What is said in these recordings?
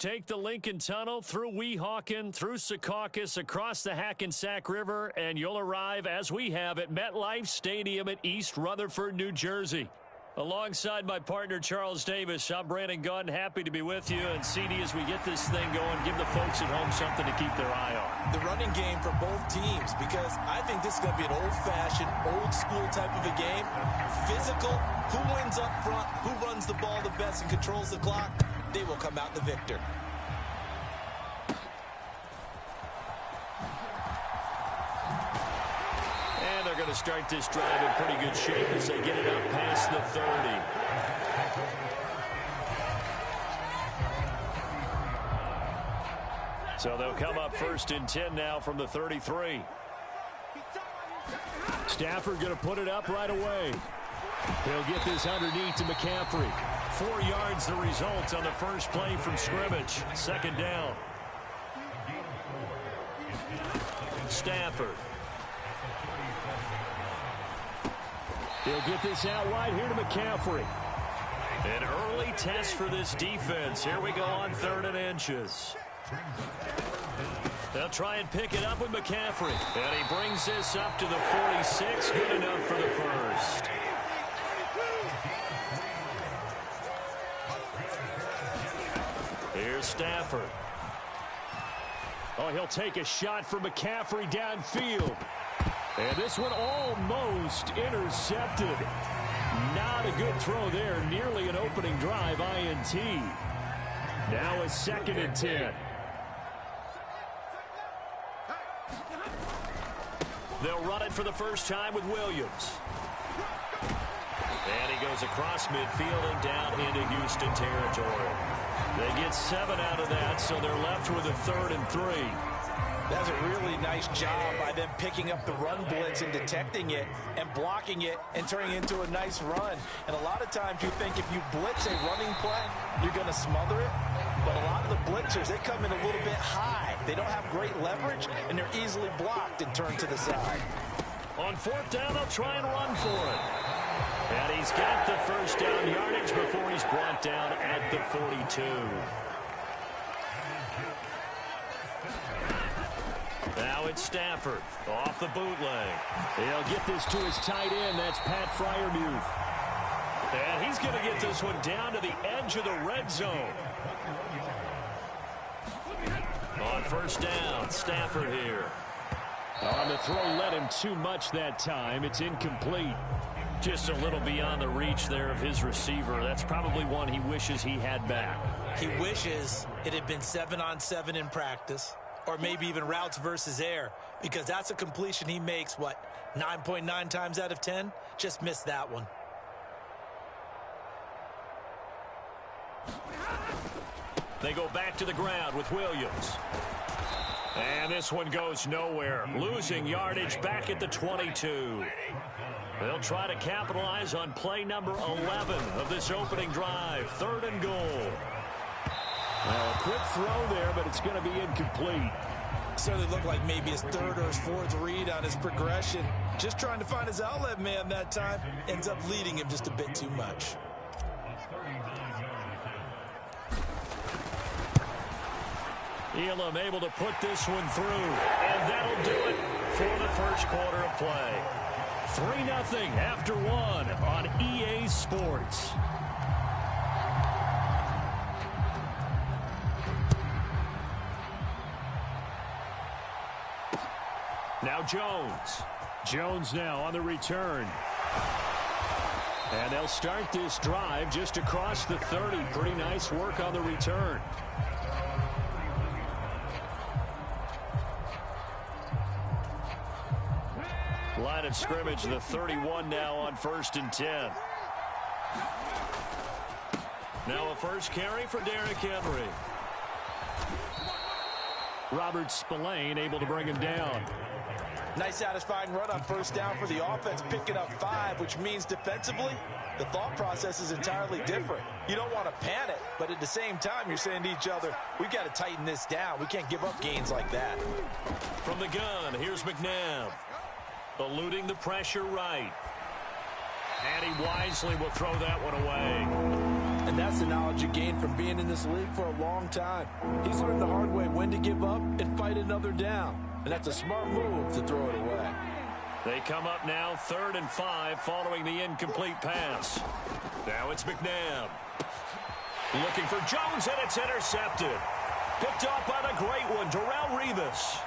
Take the Lincoln Tunnel through Weehawken, through Secaucus, across the Hackensack River, and you'll arrive, as we have, at MetLife Stadium at East Rutherford, New Jersey. Alongside my partner, Charles Davis, I'm Brandon Gunn. Happy to be with you. And, CD, as we get this thing going, give the folks at home something to keep their eye on. The running game for both teams, because I think this is going to be an old-fashioned, old-school type of a game. Physical, who wins up front, who runs the ball the best and controls the clock, they will come out the victor. And they're going to start this drive in pretty good shape as they get it up past the 30. So they'll come up 1st and 10 now from the 33. Stafford going to put it up right away. He'll get this underneath to McCaffrey. 4 yards the result on the first play from scrimmage. 2nd down. Stafford. He'll get this out wide here to McCaffrey. An early test for this defense. Here we go on 3rd and inches. They'll try and pick it up with McCaffrey. And he brings this up to the 46. Good enough for the first. Here's Stafford. Oh, he'll take a shot for McCaffrey downfield. And this one almost intercepted. Not a good throw there. Nearly an opening drive INT. Now a 2nd and 10. They'll run it for the first time with Williams. And he goes across midfield and down into Houston territory. They get 7 out of that, so they're left with a 3rd and 3. That's a really nice job by them picking up the run blitz and detecting it and blocking it and turning it into a nice run. And a lot of times you think if you blitz a running play, you're going to smother it. But a lot of the blitzers, they come in a little bit high. They don't have great leverage, and they're easily blocked and turned to the side. On 4th down, they'll try and run for it. And he's got the first down yardage before he's brought down at the 42. Now it's Stafford off the bootleg. He'll get this to his tight end. That's Pat Freiermuth. And he's going to get this one down to the edge of the red zone. On 1st down, Stafford here. On the throw, led him too much that time. It's incomplete. Just a little beyond the reach there of his receiver. That's probably one he wishes he had back. He wishes it had been 7-on-7 in practice, or maybe even routes versus air, because that's a completion he makes, 9.9 times out of 10? Just missed that one. They go back to the ground with Williams. And this one goes nowhere. Losing yardage back at the 22. They'll try to capitalize on play number 11 of this opening drive. 3rd and goal. Well, a quick throw there, but it's going to be incomplete. Certainly looked like maybe his 3rd or his 4th read on his progression. Just trying to find his outlet man that time. Ends up leading him just a bit too much. Elam able to put this one through. And that'll do it for the first quarter of play. 3-0 after 1 on EA Sports. Now Jones. Jones now on the return. And they'll start this drive just across the 30. Pretty nice work on the return. Line of scrimmage, the 31 now on 1st and 10. Now a first carry for Derrick Henry. Robert Spillane able to bring him down. Nice satisfying run on 1st down for the offense, picking up 5, which means defensively, the thought process is entirely different. You don't want to panic, but at the same time, you're saying to each other, we've got to tighten this down. We can't give up gains like that. From the gun, here's McNabb. Eluding the pressure right. And he wisely will throw that one away. And that's the knowledge you gain from being in this league for a long time. He's learned the hard way when to give up and fight another down. And that's a smart move to throw it away. They come up now 3rd and 5 following the incomplete pass. Now it's McNabb. Looking for Jones, and it's intercepted. Picked off by the great one, Darrelle Revis.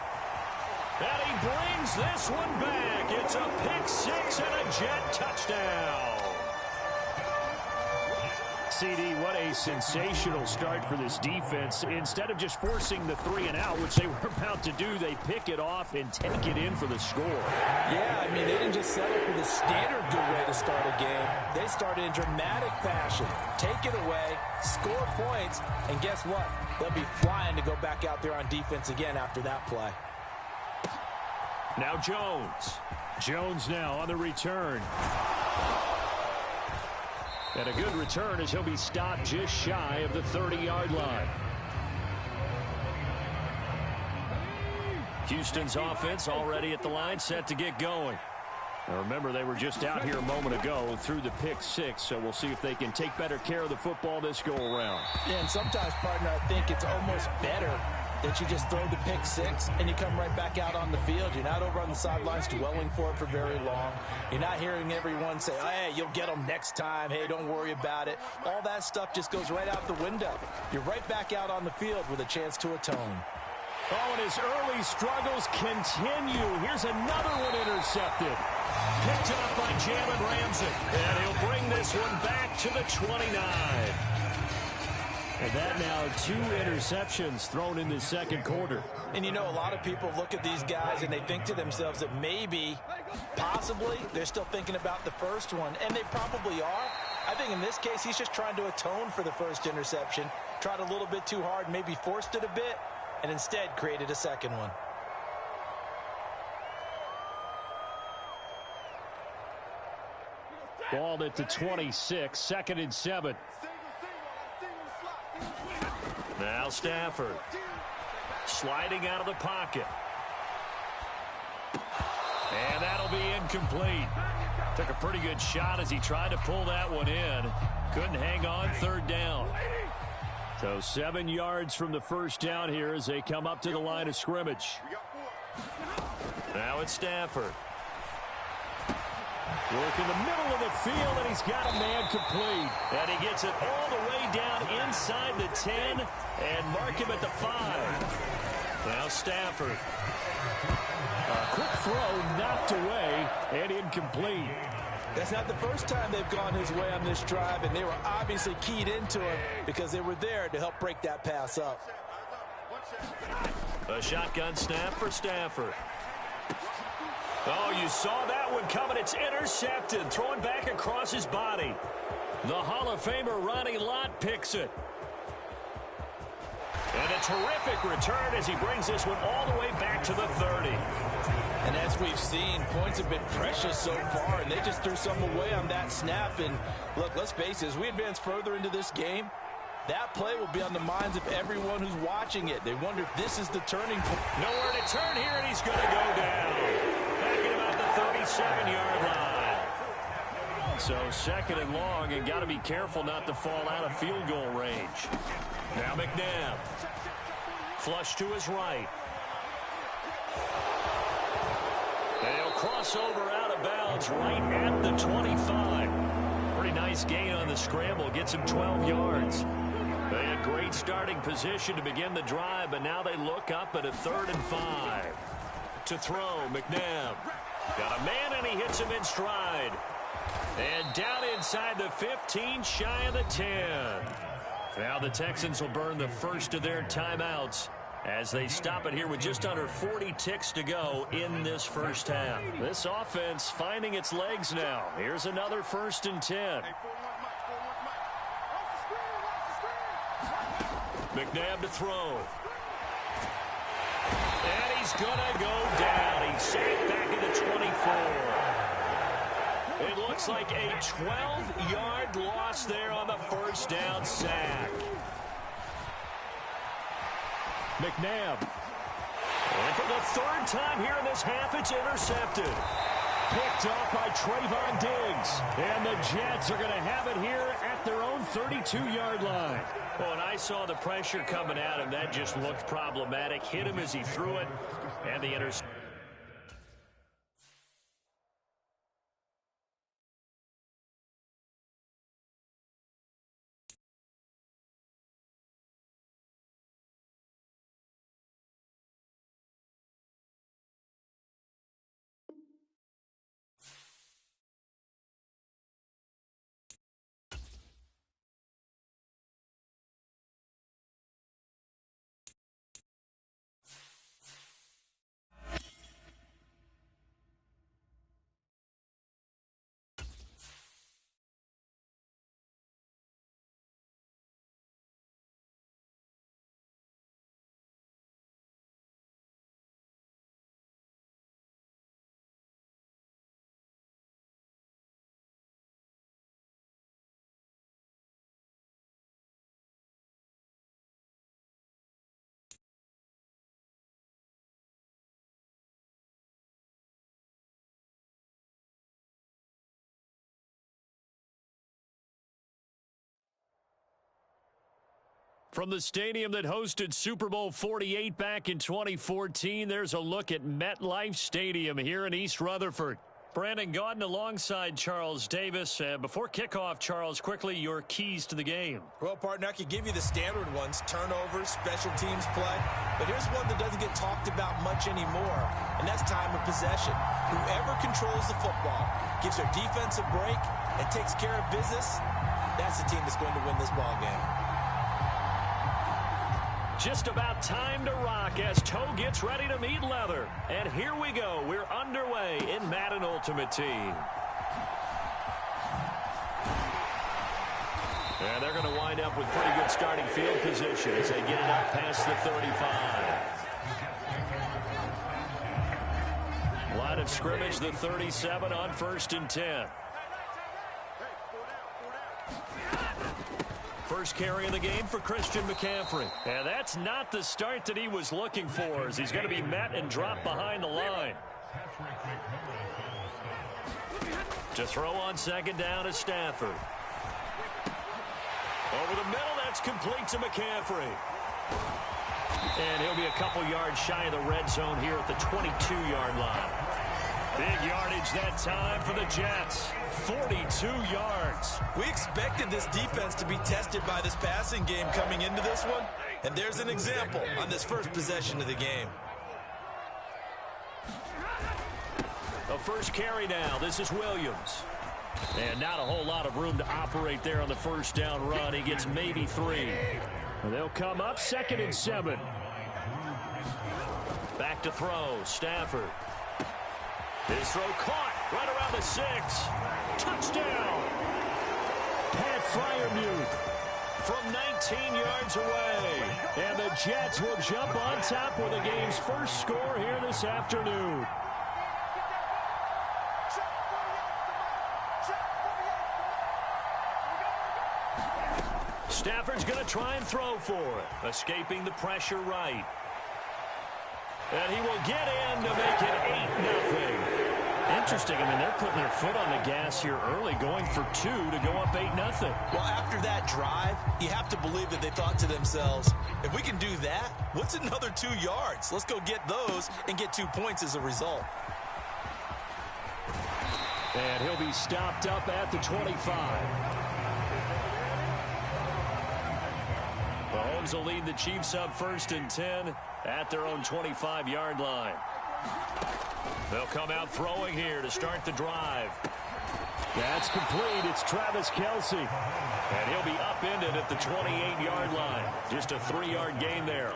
And he brings this one back. It's a pick six and a Jet touchdown. CD, what a sensational start for this defense. Instead of just forcing the 3 and out, which they were about to do, they pick it off and take it in for the score. Yeah, I mean, they didn't just settle for the standard good way to start a game. They started in dramatic fashion. Take it away, score points, and guess what? They'll be flying to go back out there on defense again after that play. Now Jones. Jones now on the return. And a good return as he'll be stopped just shy of the 30-yard line. Houston's offense already at the line, set to get going. Now remember, they were just out here a moment ago through the pick six, so we'll see if they can take better care of the football this go-around. Yeah, and sometimes, partner, I think it's almost better that you just throw the pick six and you come right back out on the field. You're not over on the sidelines dwelling for it for very long. You're not hearing everyone say, oh, hey, you'll get them next time. Hey, don't worry about it. All that stuff just goes right out the window. You're right back out on the field with a chance to atone. Oh, and his early struggles continue. Here's another one intercepted. Picked up by Jalen Ramsey. And he'll bring this one back to the 29. And that now 2 interceptions thrown in the second quarter. And you know, a lot of people look at these guys and they think to themselves that maybe, possibly, they're still thinking about the first one. And they probably are. I think in this case, he's just trying to atone for the first interception. Tried a little bit too hard, maybe forced it a bit, and instead created a second one. Ball at the 26, 2nd and 7. Now Stafford. Sliding out of the pocket. And that'll be incomplete. Took a pretty good shot as he tried to pull that one in. Couldn't hang on, 3rd down. So 7 yards from the first down here as they come up to the line of scrimmage. Now it's Stafford. Work in the middle of the field, and he's got a man complete. And he gets it all the way down inside the 10 and mark him at the 5. Now Stafford. A quick throw knocked away and incomplete. That's not the first time they've gone his way on this drive, and they were obviously keyed into it because they were there to help break that pass up. A shotgun snap for Stafford. Oh, you saw that one coming. It's intercepted. Thrown back across his body. The Hall of Famer Ronnie Lott picks it. And a terrific return as he brings this one all the way back to the 30. And as we've seen, points have been precious so far, and they just threw some away on that snap. And look, let's face it, as we advance further into this game, that play will be on the minds of everyone who's watching it. They wonder if this is the turning point. Nowhere to turn here, and he's going to go down. Back at about the 37-yard line. So 2nd and long, and got to be careful not to fall out of field goal range. Now McNabb. Flush to his right. They'll cross over out of bounds right at the 25. Pretty nice gain on the scramble. Gets him 12 yards. They had great starting position to begin the drive, but now they look up at a 3rd and 5. To throw, McNabb. Got a man, and he hits him in stride. And down inside the 15, shy of the 10. Now the Texans will burn the first of their timeouts as they stop it here with just under 40 ticks to go in this first half. This offense finding its legs now. Here's another 1st and 10. McNabb to throw. And he's going to go down. He's sacked back at the 24. It looks like a 12-yard loss there on the first down sack. McNabb. And for the 3rd time here in this half, it's intercepted. Picked off by Trayvon Diggs. And the Jets are going to have it here at their own 32-yard line. Well, when I saw the pressure coming at him, that just looked problematic. Hit him as he threw it, and the interception. From the stadium that hosted Super Bowl 48 back in 2014, there's a look at MetLife Stadium here in East Rutherford. Brandon Gaudin alongside Charles Davis. Before kickoff, Charles, quickly, your keys to the game. Well, partner, I could give you the standard ones, turnovers, special teams play. But here's one that doesn't get talked about much anymore, and that's time of possession. Whoever controls the football, gives their defense a break, and takes care of business, that's the team that's going to win this ball game. Just about time to rock as toe gets ready to meet leather. And here we go. We're underway in Madden Ultimate Team. And they're going to wind up with pretty good starting field position as they get it up past the 35. Line of scrimmage, the 37 on 1st and 10. First carry of the game for Christian McCaffrey. And that's not the start that he was looking for, as he's going to be met and dropped behind the line. To throw on 2nd down is Stafford. Over the middle, that's complete to McCaffrey. And he'll be a couple yards shy of the red zone here at the 22-yard line. Big yardage that time for the Jets. 42 yards. We expected this defense to be tested by this passing game coming into this one. And there's an example on this first possession of the game. A first carry now. This is Williams. And not a whole lot of room to operate there on the first down run. He gets maybe 3. And they'll come up 2nd and 7. Back to throw. Stafford. His throw caught right around the 6. Touchdown. Pat Freiermuth from 19 yards away. And the Jets will jump on top with the game's first score here this afternoon. Stafford's going to try and throw for it. Escaping the pressure right. And he will get in to make it 8-0. Interesting. I mean, they're putting their foot on the gas here early, going for 2 to go up 8-0. Well, after that drive, you have to believe that they thought to themselves, if we can do that, what's another 2 yards? Let's go get those and get 2 points as a result. And he'll be stopped up at the 25. Mahomes will lead the Chiefs up 1st and 10 at their own 25-yard line. They'll come out throwing here to start the drive. That's complete. It's Travis Kelce. And he'll be upended at the 28-yard line. Just a 3-yard gain there.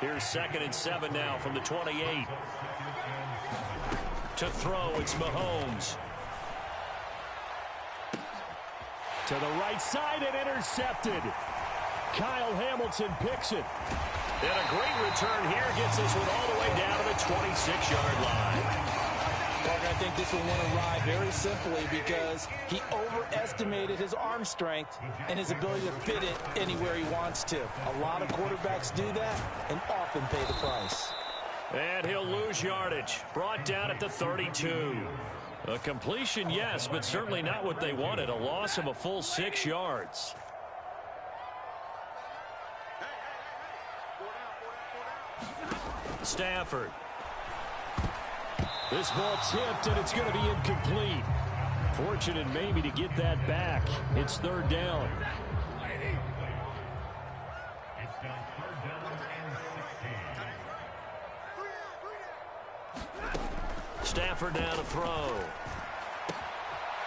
Here's 2nd and 7 now from the 28. To throw, it's Mahomes. To the right side and intercepted. Kyle Hamilton picks it. And a great return here gets this one all the way down to the 26-yard line. Parker, I think this will win a ride very simply because he overestimated his arm strength and his ability to fit it anywhere he wants to. A lot of quarterbacks do that and often pay the price. And he'll lose yardage. Brought down at the 32. A completion, yes, but certainly not what they wanted. A loss of a full 6 yards. Stafford. This ball tipped, and it's going to be incomplete. Fortunate maybe to get that back. It's third down. Stafford now to throw.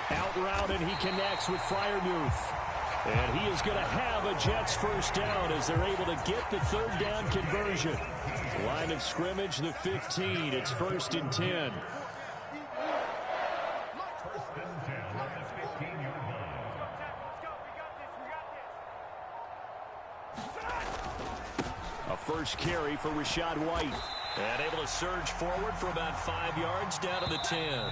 Out route, and he connects with Freiermuth. And he is going to have a Jets first down as they're able to get the third down conversion. Line of scrimmage, the 15. It's 1st and 10. A first carry for Rachaad White. And able to surge forward for about 5 yards down to the 10.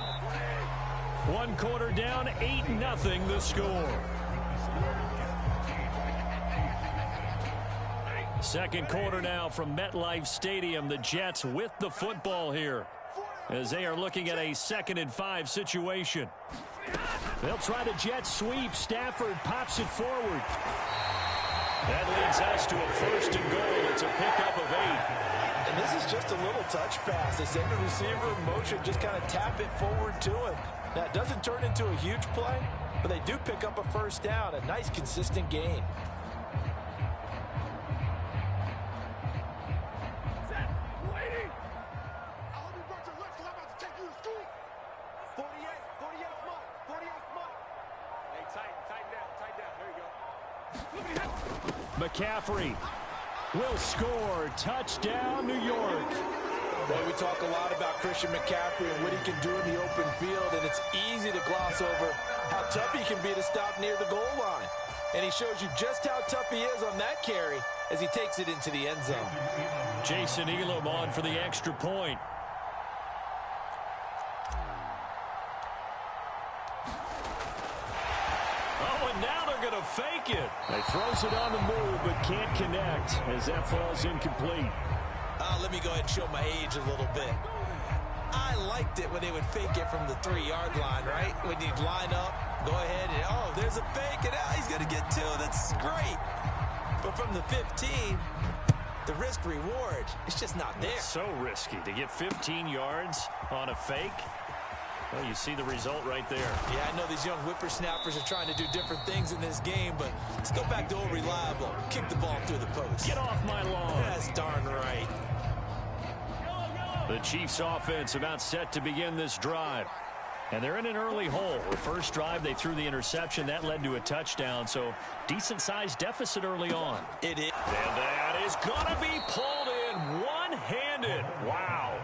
One quarter down, 8-0 the score. Second quarter now from MetLife Stadium. The Jets with the football here as they are looking at a 2nd and 5 situation. They'll try the jet sweep. Stafford pops it forward. That leads us to a 1st and goal. It's a pickup of 8. And this is just a little touch pass. They send the receiver in motion, just kind of tap it forward to him. Now, it doesn't turn into a huge play, but they do pick up a first down. A nice, consistent gain. McCaffrey will score. Touchdown, New York. Boy, we talk a lot about Christian McCaffrey and what he can do in the open field, and it's easy to gloss over how tough he can be to stop near the goal line. And he shows you just how tough he is on that carry as he takes it into the end zone. Jason Elam on for the extra point. Fake it. He throws it on the move, but can't connect as that falls incomplete. Let me go ahead and show my age a little bit. I liked it when they would fake it from the 3-yard line, right? When you'd line up, go ahead and, oh, there's a fake, and he's going to get 2. That's great. But from the 15, the risk-reward, it's just not there. It's so risky to get 15 yards on a fake. Well, you see the result right there. Yeah, I know these young whippersnappers are trying to do different things in this game, but let's go back to old reliable. Kick the ball through the post. Get off my lawn. That's darn right. The Chiefs offense about set to begin this drive. And they're in an early hole. The first drive, they threw the interception. That led to a touchdown, so decent-sized deficit early on. It is. And that is going to be pulled in one-handed. Wow.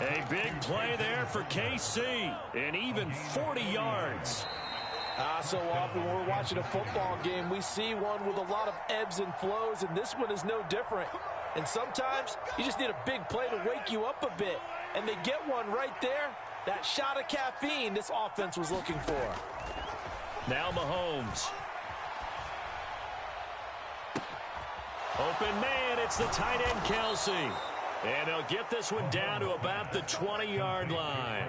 A big play there for KC, and even 40 yards. So often when we're watching a football game, we see one with a lot of ebbs and flows, and this one is no different. And sometimes you just need a big play to wake you up a bit, and they get one right there. That shot of caffeine this offense was looking for. Now Mahomes. Open man, it's the tight end Kelsey. And they'll get this one down to about the 20-yard line.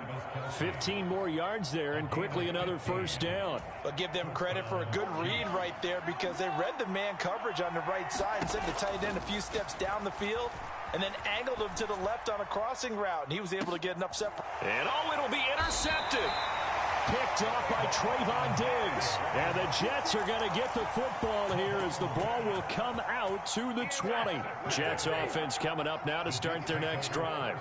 15 more yards there, and quickly another first down. But give them credit for a good read right there, because they read the man coverage on the right side and sent the tight end a few steps down the field and then angled him to the left on a crossing route, and he was able to get enough separate. And it'll be intercepted. Picked off by Trayvon Diggs. And the Jets are going to get the football here as the ball will come out to the 20. Jets offense coming up now to start their next drive.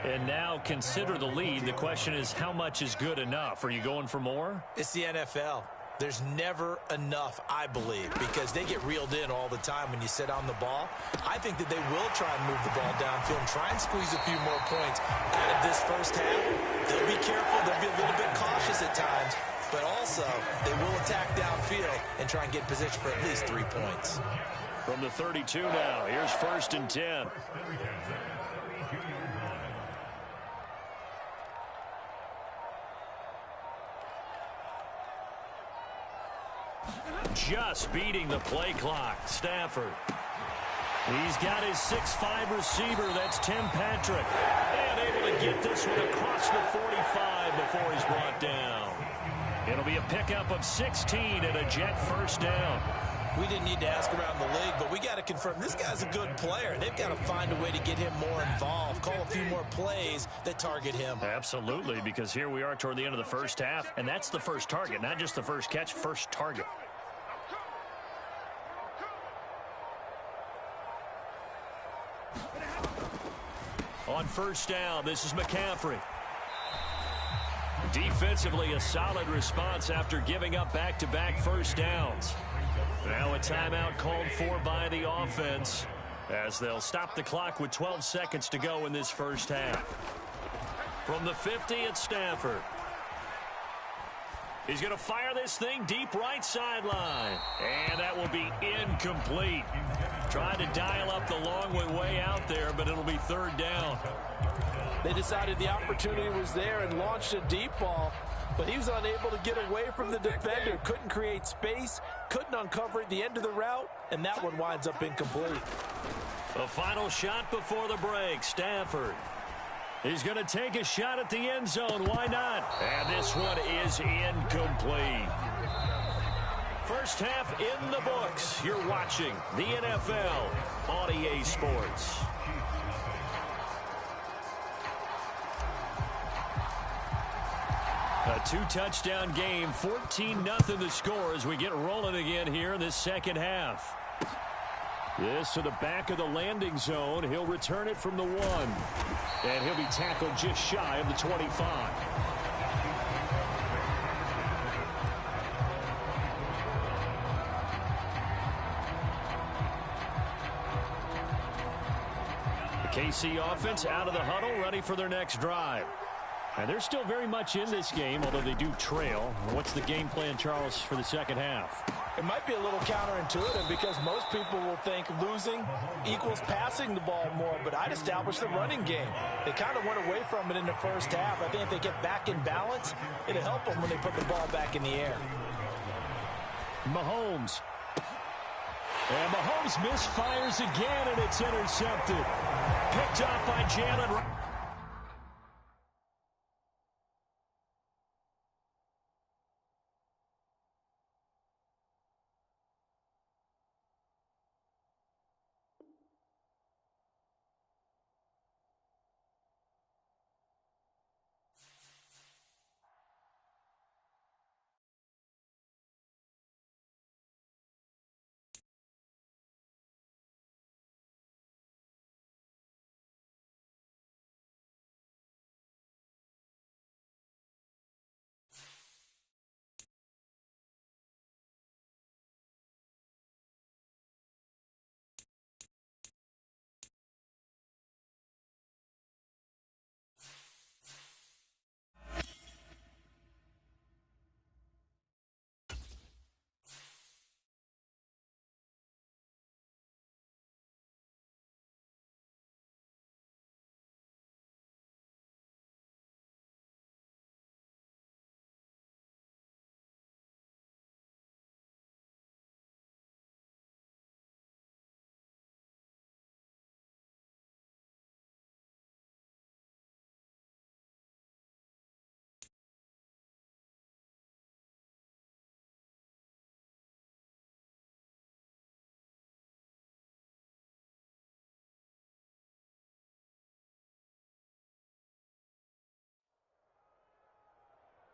And now consider the lead. The question is, how much is good enough? Are you going for more? It's the NFL. There's never enough, I believe, because they get reeled in all the time when you sit on the ball. I think that they will try and move the ball downfield and try and squeeze a few more points out of this first half. They'll be careful. They'll be a little bit cautious at times, but also they will attack downfield and try and get in position for at least 3 points. From the 32 now, here's 1st and 10. Just beating the play clock. Stafford. He's got his 6'5" receiver. That's Tim Patrick. And able to get this one across the 45 before he's brought down. It'll be a pickup of 16 and a Jet first down. We didn't need to ask around the league, but we got to confirm this guy's a good player. They've got to find a way to get him more involved, call a few more plays that target him. Absolutely, because here we are toward the end of the first half, and that's the first target, not just the first catch, first target. On first down, this is McCaffrey. Defensively, a solid response after giving up back-to-back first downs. Now a timeout called for by the offense as they'll stop the clock with 12 seconds to go in this first half. From the 50, it's Stafford. He's going to fire this thing deep right sideline. And that will be incomplete. Trying to dial up the long way out there, but it'll be third down. They decided the opportunity was there and launched a deep ball, but he was unable to get away from the defender. Couldn't create space, couldn't uncover the end of the route, and that one winds up incomplete. A final shot before the break. Stafford. He's going to take a shot at the end zone. Why not? And this one is incomplete. First half in the books. You're watching the NFL on EA Sports. A two-touchdown game, 14-0 the score as we get rolling again here in this second half. This to the back of the landing zone. He'll return it from the 1. And he'll be tackled just shy of the 25. The KC offense out of the huddle, ready for their next drive. And they're still very much in this game, although they do trail. What's the game plan, Charles, for the second half? It might be a little counterintuitive because most people will think losing equals passing the ball more, but I'd establish the running game. They kind of went away from it in the first half. I think if they get back in balance, it'll help them when they put the ball back in the air. Mahomes. And Mahomes misfires again, and it's intercepted. Picked off by Jalen.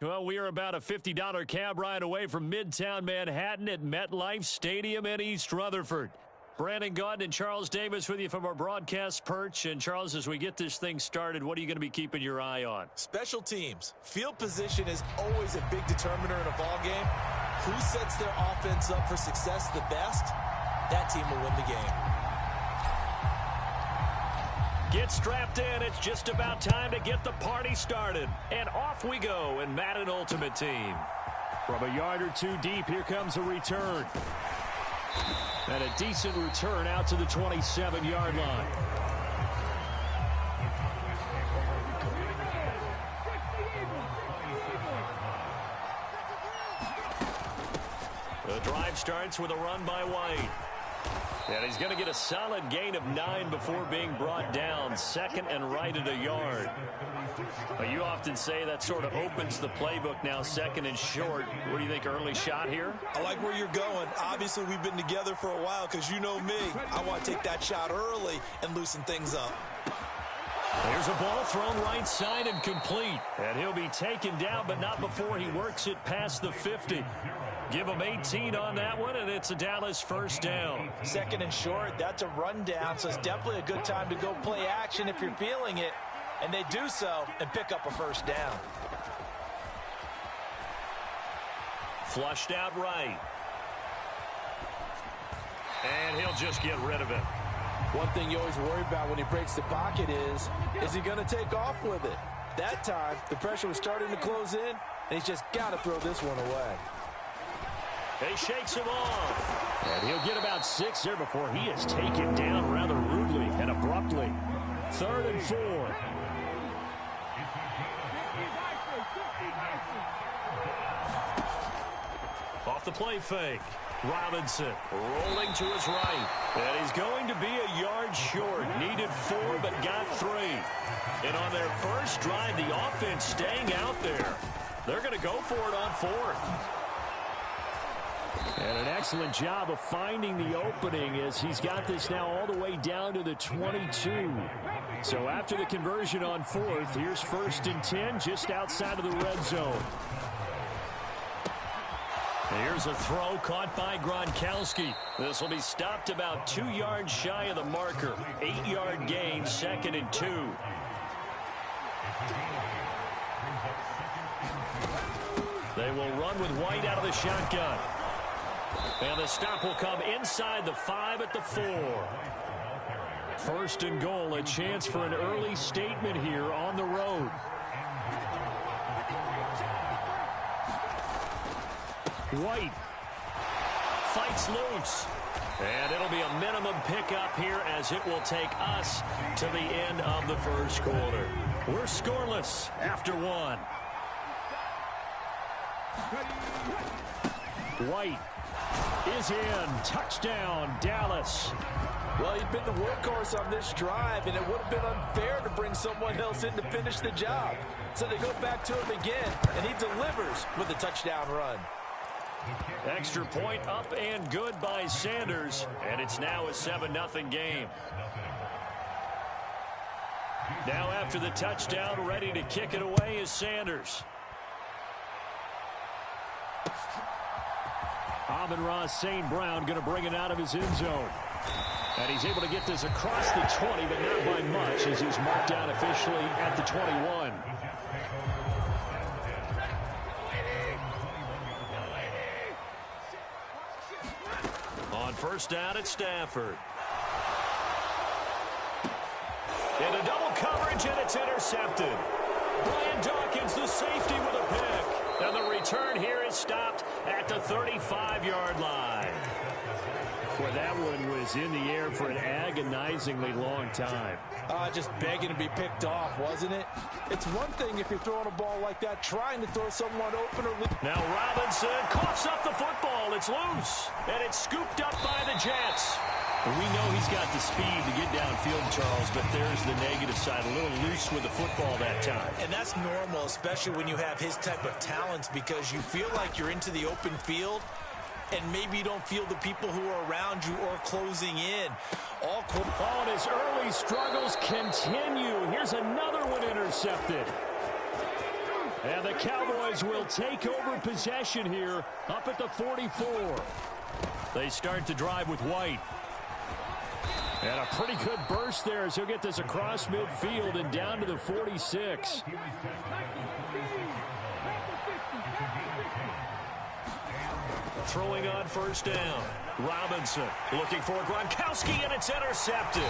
Well, we are about a $50 cab ride away from Midtown Manhattan at MetLife Stadium in East Rutherford. Brandon Gaudin and Charles Davis with you from our broadcast perch. And, Charles, as we get this thing started, what are you going to be keeping your eye on? Special teams. Field position is always a big determiner in a ball game. Who sets their offense up for success the best, that team will win the game. Get strapped in. It's just about time to get the party started. And off we go in Madden Ultimate Team. From a yard or two deep, here comes a return. And a decent return out to the 27-yard line. The drive starts with a run by White. And he's going to get a solid gain of 9 before being brought down. 2nd and right at a yard. But you often say that sort of opens the playbook now, 2nd and short. What do you think, early shot here? I like where you're going. Obviously, we've been together for a while because you know me. I want to take that shot early and loosen things up. Here's a ball thrown right side and complete. And he'll be taken down, but not before he works it past the 50. Give him 18 on that one, and it's a Dallas first down. 2nd and short, that's a rundown, so it's definitely a good time to go play action if you're feeling it. And they do so and pick up a first down. Flushed out right. And he'll just get rid of it. One thing you always worry about when he breaks the pocket is he going to take off with it? That time, the pressure was starting to close in, and he's just got to throw this one away. He shakes him off. And he'll get about 6 there before he is taken down rather rudely and abruptly. 3rd and 4. Off the play fake. Robinson rolling to his right. And he's going to be a yard short. Needed 4, but got 3. And on their first drive, the offense staying out there. They're going to go for it on 4th. And an excellent job of finding the opening as he's got this now all the way down to the 22. So after the conversion on 4th, here's 1st and 10 just outside of the red zone. Here's a throw caught by Gronkowski. This will be stopped about 2 yards shy of the marker. 8-yard gain, 2nd and 2. They will run with White out of the shotgun. And the stop will come inside the 5 at the 4. 1st and goal, a chance for an early statement here on the road. White fights loose. And it'll be a minimum pickup here as it will take us to the end of the first quarter. We're scoreless after 1. White is in. Touchdown, Dallas. Well, he'd been the workhorse on this drive, and it would have been unfair to bring someone else in to finish the job. So they go back to him again, and he delivers with a touchdown run. Extra point up and good by Sanders, and it's now a 7-0 game. Now after the touchdown, ready to kick it away is Sanders. Amon-Ra St. Brown going to bring it out of his end zone. And he's able to get this across the 20, but not by much as he's marked down officially at the 21. On 1st down at Stafford. Into double coverage, and it's intercepted. Brian Dawkins, the safety, with a pick. And the return here is stopped at the 35-yard line. Boy, that one was in the air for an agonizingly long time. Just begging to be picked off, wasn't it? It's one thing if you're throwing a ball like that, trying to throw someone open or... Now Robinson coughs up the football. It's loose, and it's scooped up by the Jets. We know he's got the speed to get downfield, Charles, but there's the negative side. A little loose with the football that time. And that's normal, especially when you have his type of talents, because you feel like you're into the open field, and maybe you don't feel the people who are around you or closing in. And his early struggles continue. Here's another one intercepted. And the Cowboys will take over possession here up at the 44. They start the drive with White. And a pretty good burst there as he'll get this across midfield and down to the 46. Throwing on 1st down. Robinson looking for Gronkowski, and it's intercepted.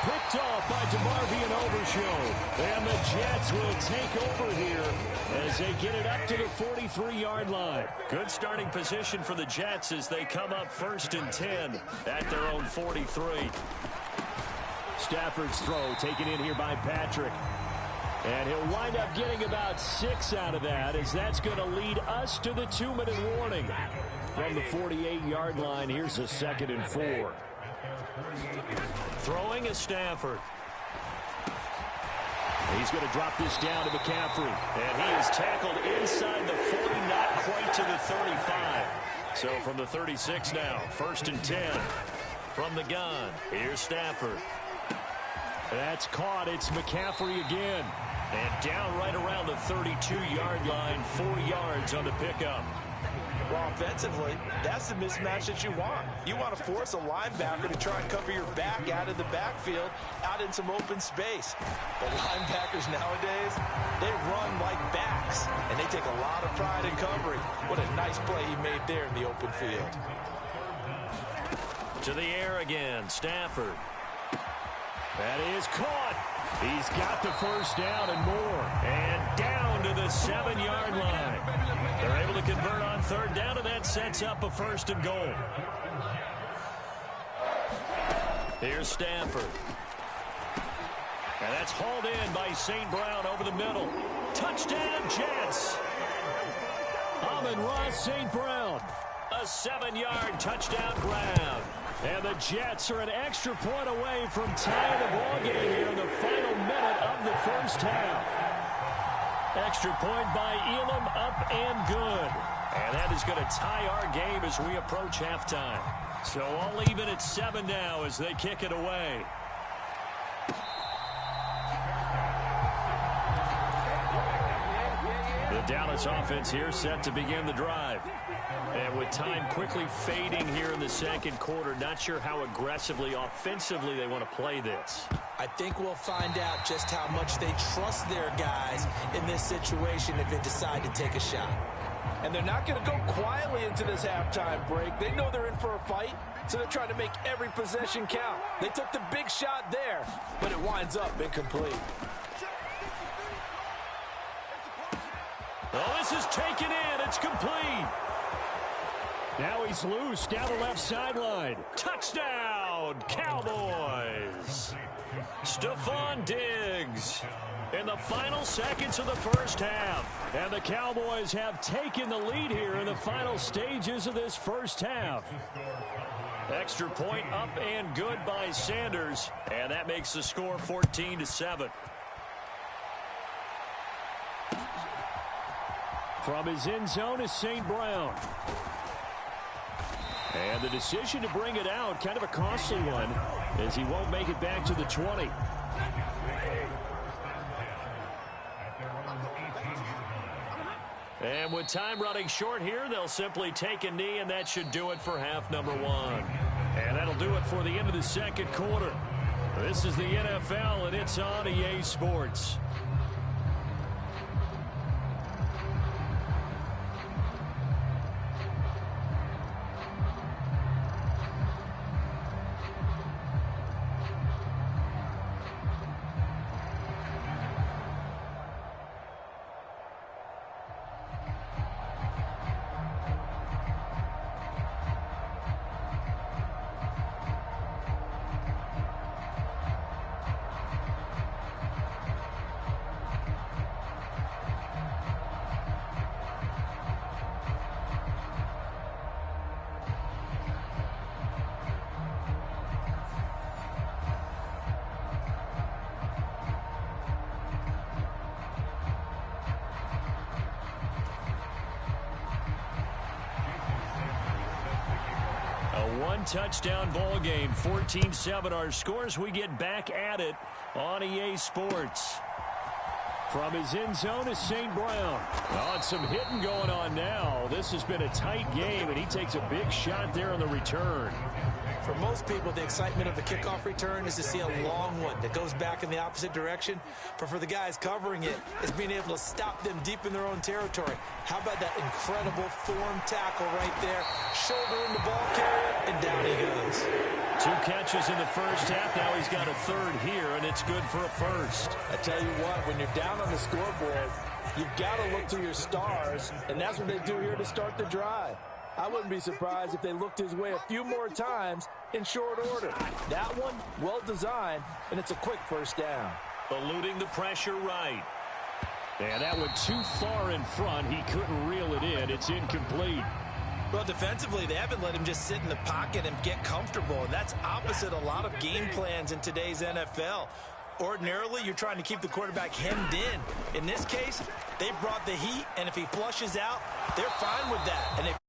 Picked off by DeMarvion Overshow. And the Jets will take over here as they get it up to the 43-yard line. Good starting position for the Jets as they come up 1st and 10 at their own 43. Stafford's throw taken in here by Patrick. And he'll wind up getting about 6 out of that as that's going to lead us to the 2-minute warning. From the 48-yard line, here's a 2nd and 4. Throwing is Stafford. He's going to drop this down to McCaffrey. And he is tackled inside the 40, not quite to the 35. So from the 36 now, 1st and 10. From the gun, here's Stafford. That's caught. It's McCaffrey again. And down right around the 32-yard line, 4 yards on the pickup. Well, offensively, that's the mismatch that you want. You want to force a linebacker to try and cover your back out of the backfield, out in some open space. But linebackers nowadays, they run like backs, and they take a lot of pride in covering. What a nice play he made there in the open field. To the air again, Stafford. That is caught. He's got the first down and more. And down to the 7-yard line. They're able to convert on 3rd down, and that sets up a 1st and goal. Here's Stafford. And that's hauled in by St. Brown over the middle. Touchdown, Jets. Amon-Ra St. Brown. A 7-yard touchdown grab. And the Jets are an extra point away from tying the ball game here in the final minute of the 1st half. Extra point by Elam, up and good. And that is going to tie our game as we approach halftime. So all even at 7 now as they kick it away. The Dallas offense here set to begin the drive. And with time quickly fading here in the 2nd quarter, not sure how aggressively, offensively they want to play this. I think we'll find out just how much they trust their guys in this situation if they decide to take a shot. And they're not going to go quietly into this halftime break. They know they're in for a fight, so they're trying to make every possession count. They took the big shot there, but it winds up incomplete. Oh, this is taken in. It's complete. Now he's loose down the left sideline. Touchdown, Cowboys. Stephon Diggs in the final seconds of the 1st half. And the Cowboys have taken the lead here in the final stages of this 1st half. Extra point up and good by Sanders. And that makes the score 14-7. From his end zone is St. Brown. And the decision to bring it out, kind of a costly one, as he won't make it back to the 20. And with time running short here, they'll simply take a knee, and that should do it for half number 1. And that'll do it for the end of the 2nd quarter. This is the NFL, and it's on EA Sports. One-touchdown ball game, 14-7 our scores. We get back at it on EA Sports. From his end zone is St. Brown. Oh, and some hitting going on now. This has been a tight game, and he takes a big shot there on the return. For most people, the excitement of the kickoff return is to see a long one that goes back in the opposite direction. But for the guys covering it, it's being able to stop them deep in their own territory. How about that incredible form tackle right there? Shoulder in the ball carrier, and down he goes. 2 catches in the 1st half. Now he's got a 3rd here, and it's good for a 1st. I tell you what, when you're down on the scoreboard, you've got to look to your stars, and that's what they do here to start the drive. I wouldn't be surprised if they looked his way a few more times in short order. That one, well designed, and it's a quick 1st down. Eluding the pressure right. And that went too far in front. He couldn't reel it in. It's incomplete. Well, defensively, they haven't let him just sit in the pocket and get comfortable, and that's opposite a lot of game plans in today's NFL. Ordinarily, you're trying to keep the quarterback hemmed in. In this case, they brought the heat, and if he flushes out, they're fine with that. And